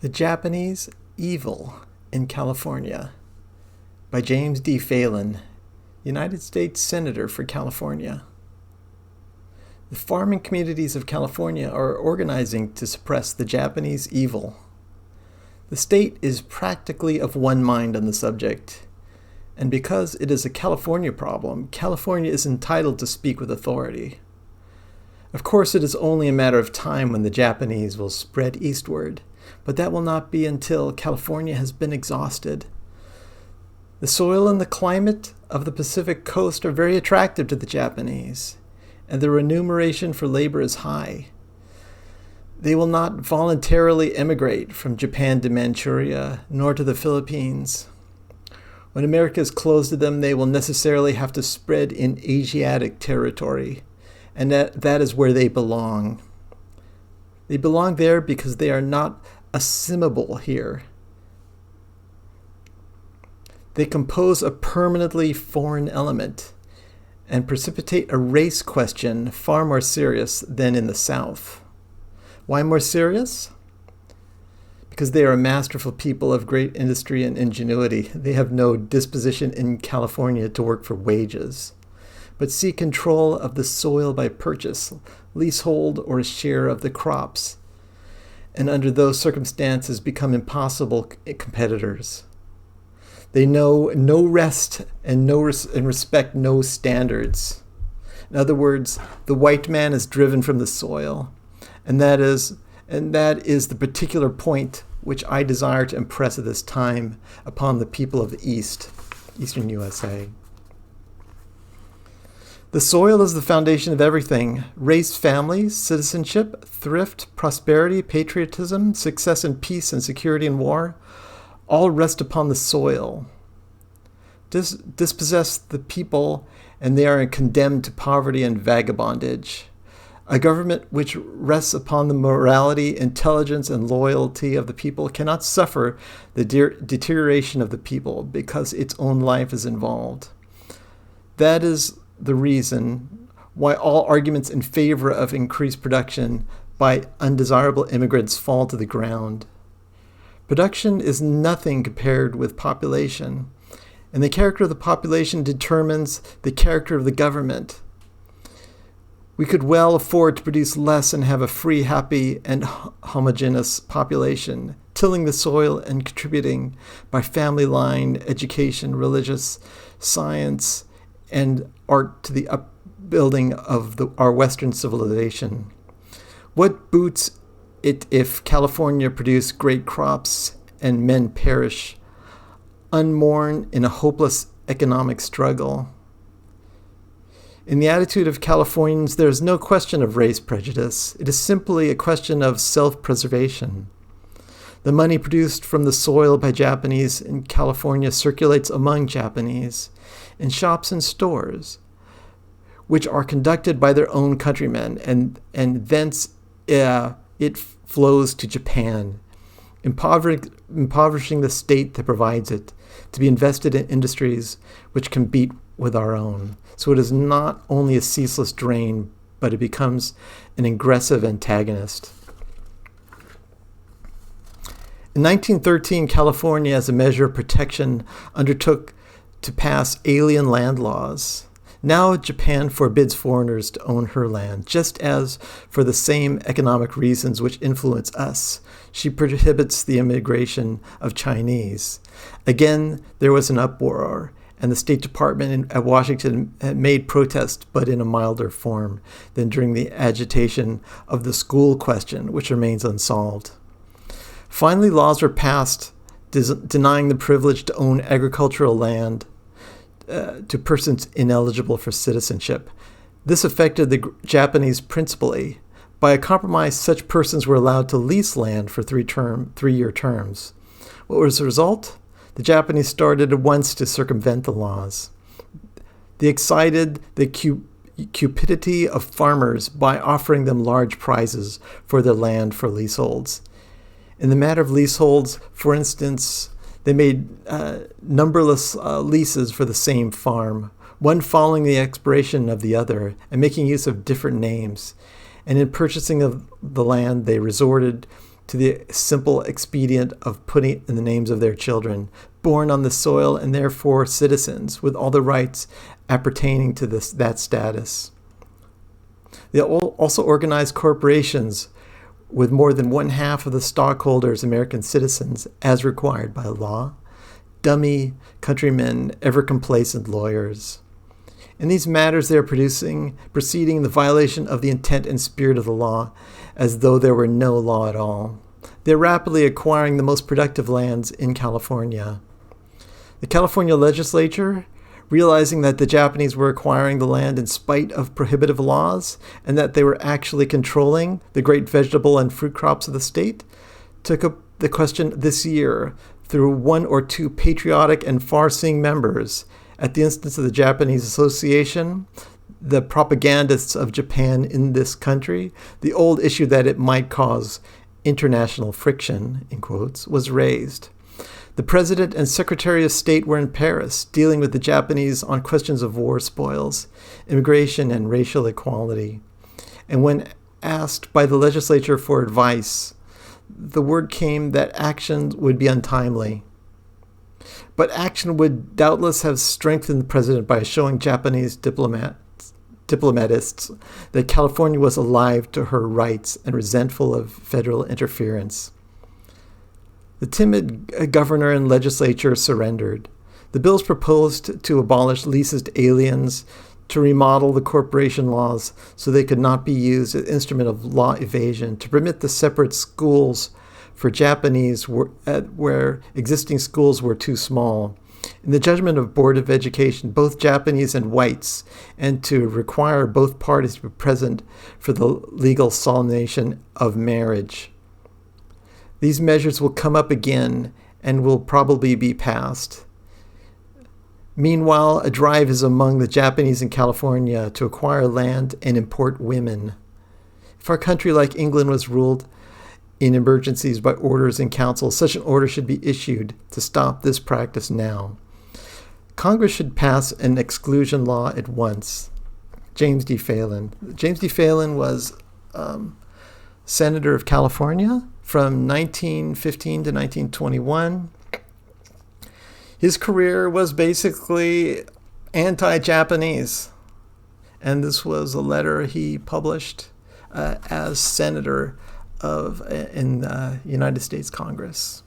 The Japanese Evil in California by James D. Phelan, United States Senator for California. The farming communities of California are organizing to suppress the Japanese evil. The state is practically of one mind on the subject, and because it is a California problem, California is entitled to speak with authority. Of course, it is only a matter of time when the Japanese will spread eastward, but that will not be until California has been exhausted. The soil and the climate of the Pacific coast are very attractive to the Japanese, and the remuneration for labor is high. They will not voluntarily emigrate from Japan to Manchuria, nor to the Philippines. When America is closed to them, they will necessarily have to spread in Asiatic territory, and that is where they belong. They belong there because they are not assimilable here. They compose a permanently foreign element and precipitate a race question far more serious than in the South. Why more serious? Because they are a masterful people of great industry and ingenuity. They have no disposition in California to work for wages, but seek control of the soil by purchase, leasehold, or a share of the crops, and under those circumstances become impossible competitors. They know no rest and respect no standards. In other words, the white man is driven from the soil, and that is the particular point which I desire to impress at this time upon the people of the Eastern USA. The soil is the foundation of everything. Race, family, citizenship, thrift, prosperity, patriotism, success in peace and security in war, all rest upon the soil. Dispossess the people, and they are condemned to poverty and vagabondage. A government which rests upon the morality, intelligence, and loyalty of the people cannot suffer the deterioration of the people because its own life is involved. That is the reason why all arguments in favor of increased production by undesirable immigrants fall to the ground. Production is nothing compared with population, and the character of the population determines the character of the government. We could well afford to produce less and have a free, happy, and homogeneous population, tilling the soil and contributing by family line, education, religious, science, and art to the upbuilding of our Western civilization. What boots it if California produced great crops and men perish, unmourned in a hopeless economic struggle? In the attitude of Californians, there is no question of race prejudice. It is simply a question of self-preservation. The money produced from the soil by Japanese in California circulates among Japanese in shops and stores, which are conducted by their own countrymen, and thence it flows to Japan, impoverishing the state that provides it, to be invested in industries which compete with our own. So it is not only a ceaseless drain, but it becomes an aggressive antagonist. In 1913, California, as a measure of protection, undertook to pass alien land laws. Now Japan forbids foreigners to own her land, just as for the same economic reasons which influence us, she prohibits the immigration of Chinese. Again, there was an uproar, and the State Department at Washington had made protest, but in a milder form than during the agitation of the school question, which remains unsolved. Finally, laws were passed denying the privilege to own agricultural land to persons ineligible for citizenship. This affected the Japanese principally. By a compromise, such persons were allowed to lease land for 3-year terms. What was the result? The Japanese started at once to circumvent the laws. They excited the cupidity of farmers by offering them large prizes for their land for leaseholds. In the matter of leaseholds, for instance, they made numberless leases for the same farm, one following the expiration of the other, and making use of different names. And in purchasing of the land, they resorted to the simple expedient of putting in the names of their children, born on the soil and therefore citizens, with all the rights appertaining to that status. They also organized corporations with more than one half of the stockholders American citizens, as required by law, dummy countrymen, ever-complacent lawyers. In these matters, they are proceeding the violation of the intent and spirit of the law, as though there were no law at all. They are rapidly acquiring the most productive lands in California. The California legislature, realizing that the Japanese were acquiring the land in spite of prohibitive laws and that they were actually controlling the great vegetable and fruit crops of the state, took up the question this year through one or two patriotic and far-seeing members at the instance of the Japanese Association, the propagandists of Japan in this country. The old issue that it might cause international friction, in quotes, was raised. The President and Secretary of State were in Paris, dealing with the Japanese on questions of war spoils, immigration, and racial equality. And when asked by the legislature for advice, the word came that action would be untimely. But action would doubtless have strengthened the president by showing Japanese diplomatists that California was alive to her rights and resentful of federal interference. The timid governor and legislature surrendered. The bills proposed to abolish leases to aliens, to remodel the corporation laws so they could not be used as an instrument of law evasion, to permit the separate schools for Japanese where existing schools were too small. In the judgment of Board of Education, both Japanese and whites, and to require both parties to be present for the legal solemnization of marriage. These measures will come up again and will probably be passed. Meanwhile, a drive is among the Japanese in California to acquire land and import women. If our country, like England, was ruled in emergencies by orders in council, such an order should be issued to stop this practice now. Congress should pass an exclusion law at once. James D. Phelan. James D. Phelan was Senator of California from 1915 to 1921. His career was basically anti-Japanese, and this was a letter he published as senator in the United States Congress.